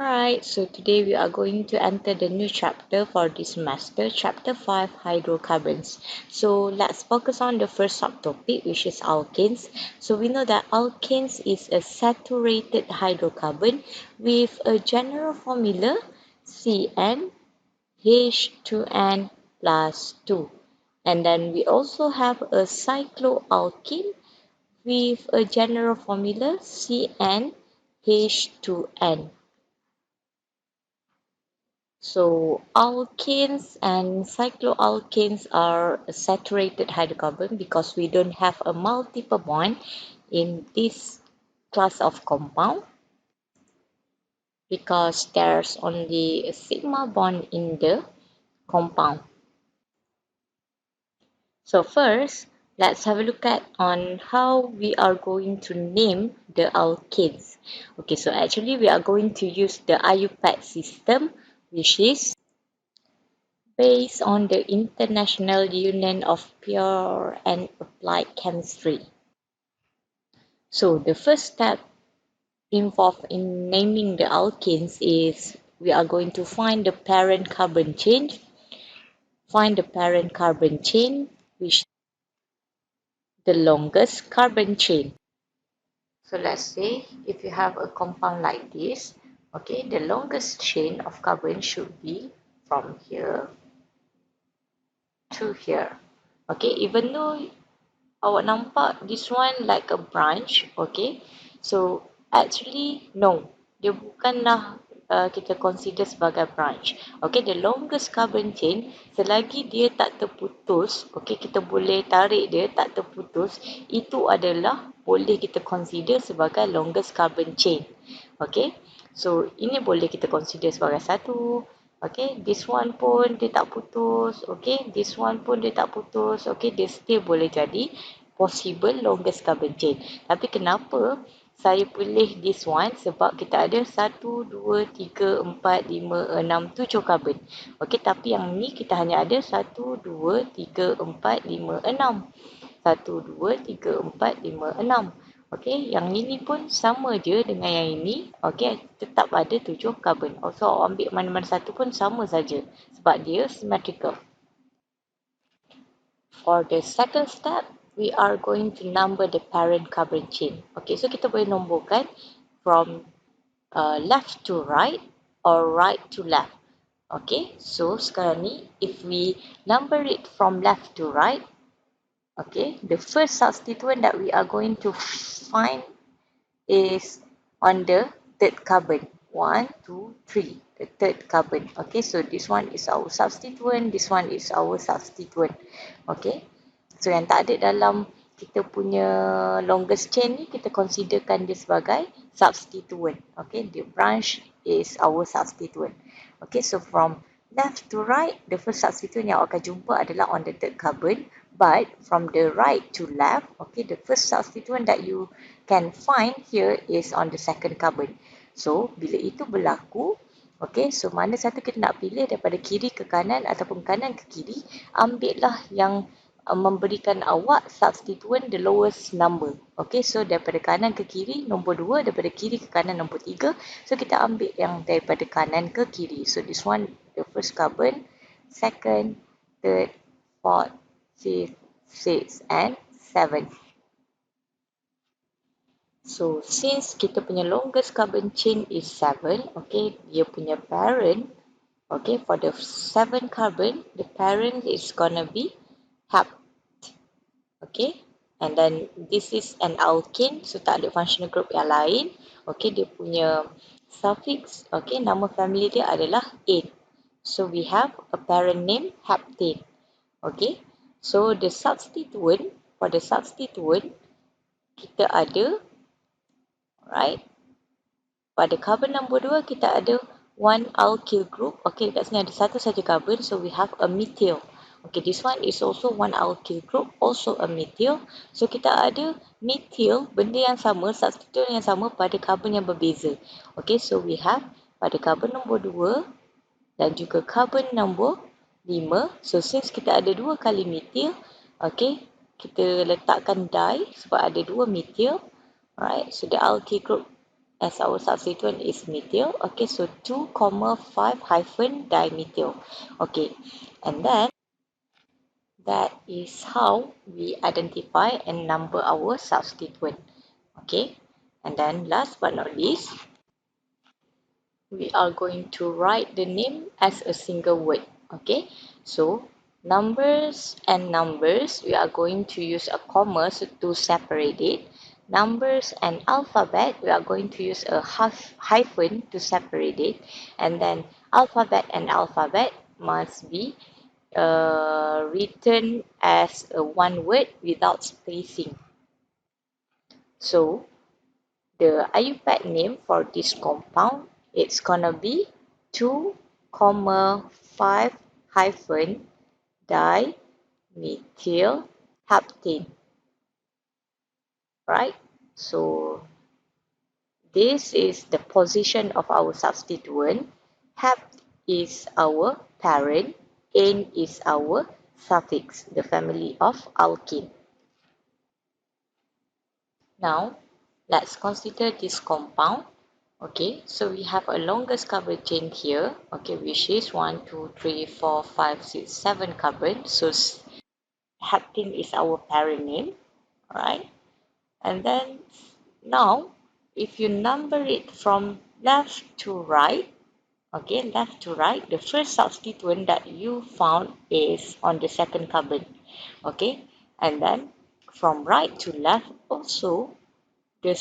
Alright, so today we are going to enter the new chapter for this semester, chapter 5, hydrocarbons. So let's focus on the first subtopic, which is alkanes. So we know that alkanes is a saturated hydrocarbon with a general formula CnH2n plus 2. And then we also have a cycloalkene with a general formula CnH2n. So alkanes and cycloalkanes are a saturated hydrocarbon because we don't have a multiple bond in this class of compound because there's only a sigma bond in the compound. So first, let's have a look at on how we are going to name the alkanes. Okay, so actually we are going to use the IUPAC system, which is based on the International Union of Pure and Applied Chemistry. So the first step involved in naming the alkanes is we are going to find the parent carbon chain, which is the longest carbon chain. So let's say if you have a compound like this, okay, the longest chain of carbon should be from here to here. Okay, even though awak nampak this one like a branch, okay? So actually no, dia bukanlah kita consider sebagai branch. Okay, the longest carbon chain selagi dia tak terputus, okay, kita boleh tarik dia tak terputus, itu adalah boleh kita consider sebagai longest carbon chain. Okay, so ini boleh kita consider sebagai satu. Okay, this one pun dia tak putus. Okay, this one pun dia tak putus. Okay, dia still boleh jadi possible longest carbon chain. Tapi kenapa saya pilih this one? Sebab kita ada 1, 2, 3, 4, 5, 6, 7 carbon. Okay, tapi yang ni kita hanya ada 1, 2, 3, 4, 5, 6. 1, 2, 3, 4, 5, 6. Okey, yang ini pun sama je dengan yang ini. Okey, tetap ada 7 carbon. So, awak ambil mana-mana satu pun sama saja sebab dia symmetrical. For the second step, we are going to number the parent carbon chain. Okay, so kita boleh nomborkan from left to right or right to left. Okay, so sekarang ni, if we number it from left to right, okay, the first substituent that we are going to find is on the third carbon. 1, 2, 3, the third carbon. Okay, so this one is our substituent, this one is our substituent. Okay, so yang tak ada dalam kita punya longest chain ni, kita considerkan dia sebagai substituent. Okay, the branch is our substituent. Okay, so from left to right, the first substituent yang awak akan jumpa adalah on the third carbon. But from the right to left, okay, the first substituent that you can find here is on the second carbon. So, bila itu berlaku, okay, so mana satu kita nak pilih daripada kiri ke kanan ataupun kanan ke kiri, ambillah yang memberikan awak substituent the lowest number. Okay, so daripada kanan ke kiri, nombor 2, daripada kiri ke kanan, nombor 3. So, kita ambil yang daripada kanan ke kiri. So, this one, the first carbon, second, third, fourth, 5, 6, and 7. So, since kita punya longest carbon chain is 7, okay, dia punya parent, okay, for the 7 carbon, the parent is gonna be hept, okay, and then this is an alkane, so tak ada functional group yang lain, okay, dia punya suffix, okay, nama family dia adalah ane. So, we have a parent name heptane, okay. So, the substituent, for the substituent, kita ada, right, pada carbon nombor 2, kita ada one alkyl group. Okay, dekat sini ada satu saja carbon, so we have a methyl. Okay, this one is also one alkyl group, also a methyl. So, kita ada methyl, benda yang sama, substituent yang sama pada carbon yang berbeza. Okay, so we have pada carbon nombor 2 dan juga carbon nombor 5. So, since kita ada 2 kali methyl, okay, kita letakkan di sebab ada 2 methyl. Alright, so the alkyl group as our substituent is methyl. Okay, so 2, 5 hyphen dimethyl. Okay, and then that is how we identify and number our substituent. Okay, and then last but not least, we are going to write the name as a single word. Okay, so numbers and numbers, we are going to use a comma to separate it. Numbers and alphabet, we are going to use a hyphen to separate it. And then alphabet and alphabet must be written as a one word without spacing. So the IUPAC name for this compound, it's gonna be 2, 5 hyphen dimethyl heptane, right? So this is the position of our substituent. Hept is our parent, ane is our suffix, the family of alkene. Now, let's consider this compound. Okay, so we have a longest carbon chain here, okay, which is 1, 2, 3, 4, 5, 6, 7 carbon. So heptane is our parent name, alright? And then now, if you number it from left to right, okay, left to right, the first substituent that you found is on the second carbon, okay? And then from right to left also, the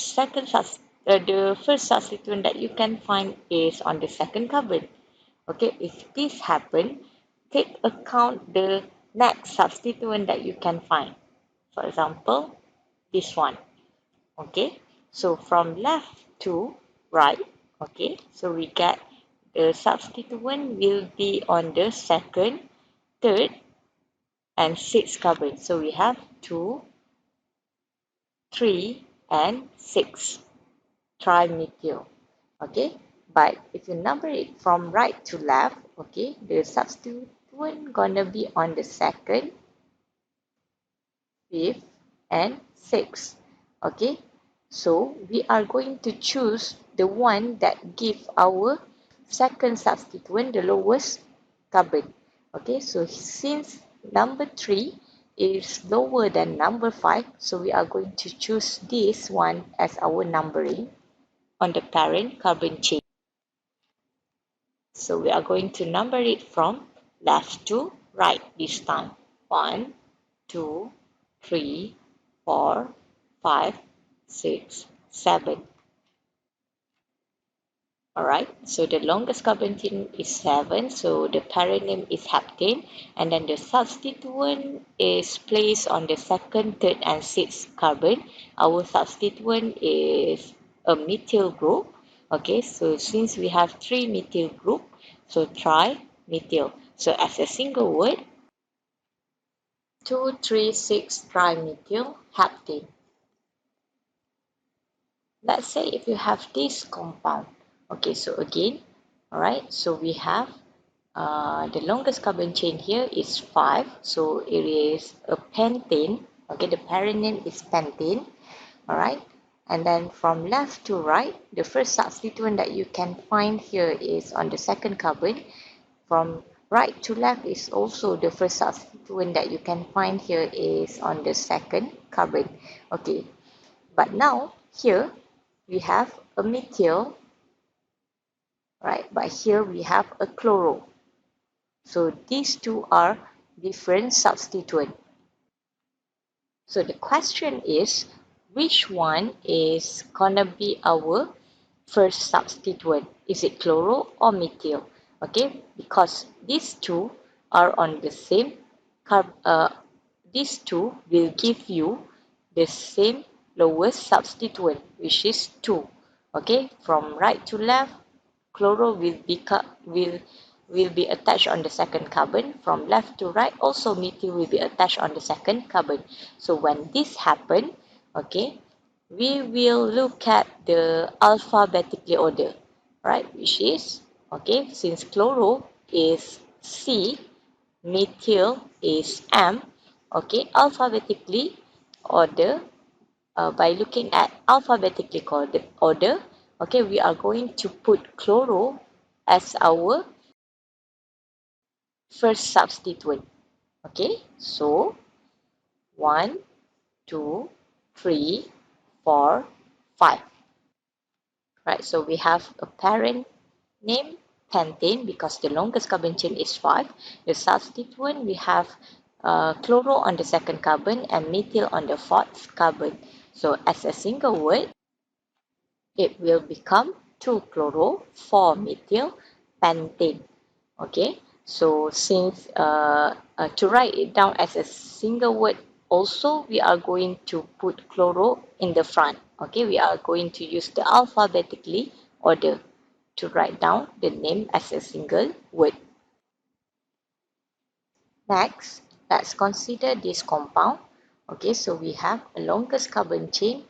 first substituent that you can find is on the second carbon. Okay, if this happen, take account the next substituent that you can find. For example, this one. Okay, so from left to right, okay, so we get the substituent will be on the second, third, and sixth carbon. So we have 2, 3, and 6 trimethyl. Okay, but if you number it from right to left, okay, the substituent gonna be on the second, fifth, and sixth. Okay, so we are going to choose the one that give our second substituent the lowest carbon. Okay, so since number 3 is lower than number 5, so we are going to choose this one as our numbering on the parent carbon chain. So we are going to number it from left to right this time. 1, 2, 3, 4, 5, 6, 7. Alright, so the longest carbon chain is 7, so the parent name is heptane, and then the substituent is placed on the second, third, and sixth carbon. Our substituent is a methyl group. Okay, so since we have 3 methyl group, so trimethyl. So as a single word, 2,3,6 trimethyl heptane. Let's say if you have this compound. Okay, so again, alright, so we have the longest carbon chain here is 5, so it is a pentane. Okay, the parent name is pentane. Alright, and then from left to right, the first substituent that you can find here is on the second carbon. From right to left is also the first substituent that you can find here is on the second carbon. Okay, but now here we have a methyl, right? But here we have a chloro. So these two are different substituents. So the question is, which one is gonna be our first substituent? Is it chloro or methyl? Okay, because these two are on the same these two will give you the same lowest substituent, which is 2. Okay, from right to left, chloro will be attached on the second carbon. From left to right, also methyl will be attached on the second carbon. So when this happens, okay, we will look at the alphabetically order, right? Which is, okay, since chloro is C, methyl is M, okay, alphabetically order by looking at alphabetically order, okay, we are going to put chloro as our first substituent. Okay, so 1, 2, 3, 4, 5. Right, so we have a parent name pentane because the longest carbon chain is 5. The substituent, we have chloro on the second carbon and methyl on the fourth carbon. So as a single word, it will become 2-chloro, 4-methyl pentane. Okay, so since to write it down as a single word, also we are going to put chloro in the front. Okay, we are going to use the alphabetically order to write down the name as a single word. Next, let's consider this compound. Okay, so we have a longest carbon chain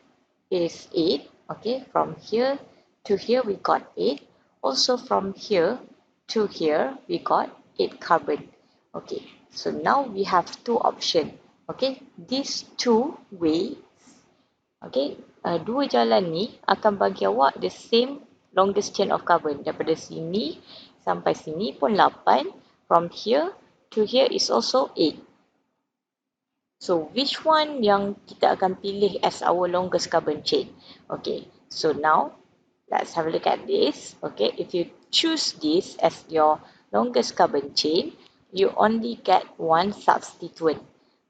is 8. Okay, from here to here we got 8. Also from here to here we got 8 carbon. Okay, so now we have two options. Okay, these two ways. Okay, dua jalan ni akan bagi awak the same longest chain of carbon. Daripada sini sampai sini pun 8. From here to here is also 8. So, which one yang kita akan pilih as our longest carbon chain? Okay, so now, let's have a look at this. Okay, if you choose this as your longest carbon chain, you only get one substituent.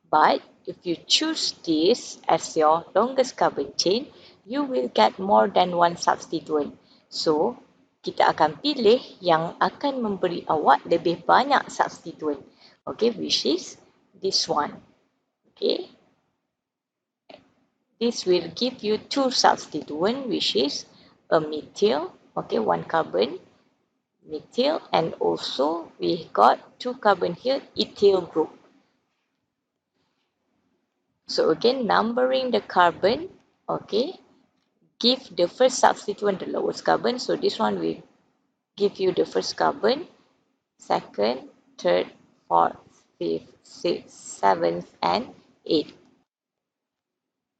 But, if you choose this as your longest carbon chain, you will get more than one substituent. So, kita akan pilih yang akan memberi awak lebih banyak substituent. Okay, which is this one. Okay, this will give you two substituent, which is a methyl, okay, one carbon, methyl, and also we got two carbon here, ethyl group. So again, numbering the carbon, okay, give the first substituent the lowest carbon. So this one will give you the first carbon, second, third, fourth, fifth, sixth, seventh, and eighth.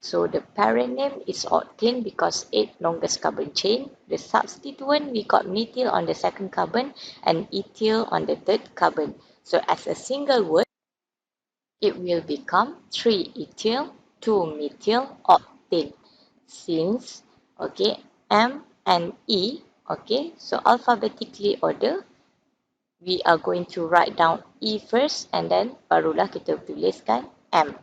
So the parent name is octane because 8 longest carbon chain. The substituent, we got methyl on the second carbon and ethyl on the third carbon. So as a single word, it will become 3-ethyl, 2-methyl octane. Since, okay, M and E, okay, so alphabetically order, we are going to write down E first and then barulah kita tuliskan M.